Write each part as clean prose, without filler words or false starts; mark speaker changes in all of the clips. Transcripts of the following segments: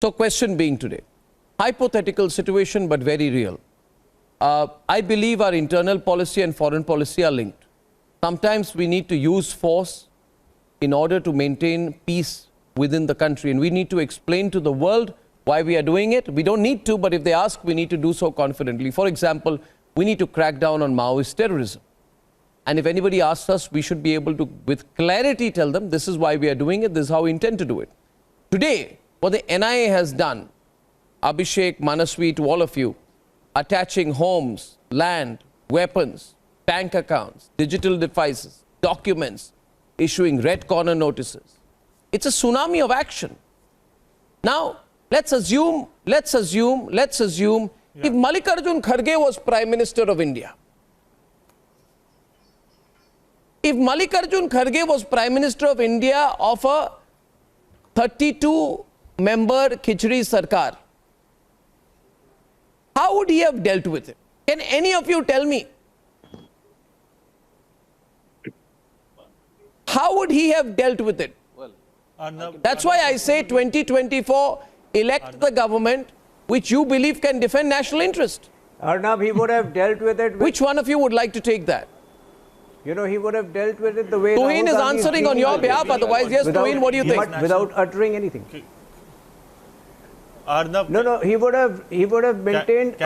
Speaker 1: So question being today, hypothetical situation but very real. I believe our internal policy and foreign policy are linked. Sometimes we need to use force in order to maintain peace within the country, and we need to explain to the world why we are doing it. We don't need to, but if they ask, we need to do so confidently. For example, we need to crack down on Maoist terrorism. And if anybody asks us, we should be able to, with clarity, tell them this is why we are doing it, this is how we intend to do it. Today, what the NIA has done, Abhishek, Manaswi, to all of you, attaching homes, land, weapons, bank accounts, digital devices, documents, issuing red corner notices. It's a tsunami of action. Now, let's assume if Mallikarjun Kharge was Prime Minister of India, if Mallikarjun Kharge was Prime Minister of India of a 32-member Khichdi Sarkar, how would he have dealt with it? Can any of you tell me? How would he have dealt with it? That's why I say 2024, elect the government which you believe can defend national interest.
Speaker 2: Arnab, he would have dealt with it.
Speaker 1: Which one of you would like to take that?
Speaker 2: You know, he would have dealt with it the way...
Speaker 1: Tuhin is answering on your behalf, otherwise, yes, Tuhin, what do you think?
Speaker 2: Without uttering anything.
Speaker 3: Arnab,
Speaker 2: no, he would have maintained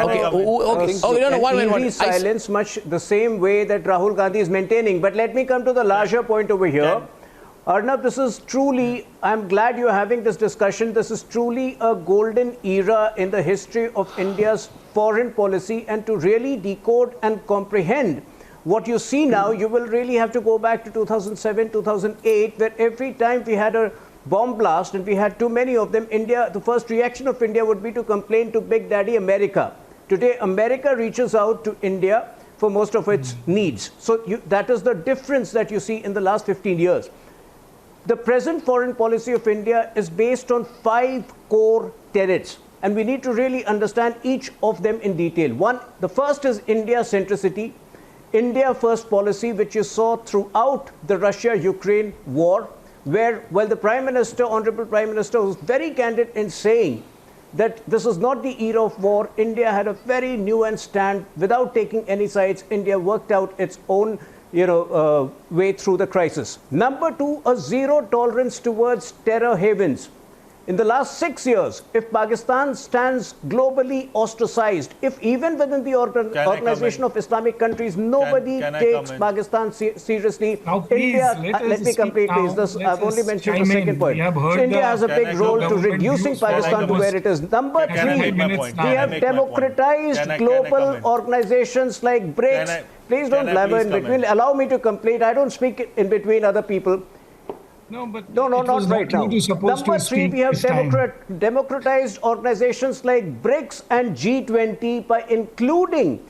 Speaker 2: silence much the same way that Rahul Gandhi is maintaining. But let me come to the larger point over here. Arnab, this is truly, I'm glad you're having this discussion. This is truly a golden era in the history of India's foreign policy, and to really decode and comprehend what you see now, you will really have to go back to 2007, 2008, where every time we had a bomb blast and we had too many of them, the first reaction of India would be to complain to Big Daddy America. Today, America reaches out to India for most of its needs. So that is the difference that you see in the last 15 years. The present foreign policy of India is based on 5 core tenets, and we need to really understand each of them in detail. The first is India centricity, India first policy, which you saw throughout the Russia-Ukraine war, where, well, the Prime Minister, Honorable Prime Minister, was very candid in saying that this is not the era of war. India had a very nuanced stand. Without taking any sides, India worked out its own way through the crisis. Number 2, a zero tolerance towards terror havens. In the last 6 years, if Pakistan stands globally ostracized, if even within the Organization of Islamic Countries, nobody takes Pakistan seriously, India, let me complete please, I've only mentioned the second point. So India has a big role to reducing Pakistan to where it is. Number 3, we have democratized global organizations like BRICS. Please don't blabber in between. Allow me to complete. I don't speak in between other people.
Speaker 4: No, but
Speaker 2: not right now. Number 3, we have democratized organizations like BRICS and G20 by including,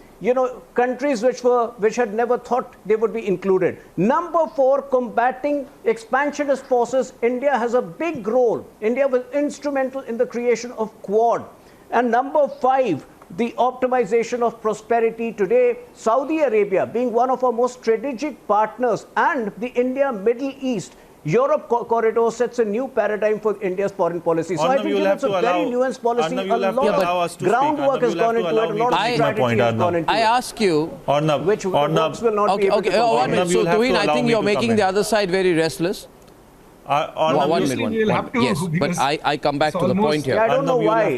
Speaker 2: countries which had never thought they would be included. Number 4, combating expansionist forces. India has a big role. India was instrumental in the creation of Quad. And number 5, the optimization of prosperity. Today, Saudi Arabia being one of our most strategic partners, and the India-Middle East Europe corridor sets a new paradigm for India's foreign policy. So I think it's a very nuanced policy. A lot of groundwork has gone into it. A lot of strategy has gone into it.
Speaker 1: I ask you,
Speaker 2: which works will not be able to
Speaker 1: so Tuhin, I think you're making the other side very restless. One minute. Yes, but I come back to the point here.
Speaker 2: I don't know why.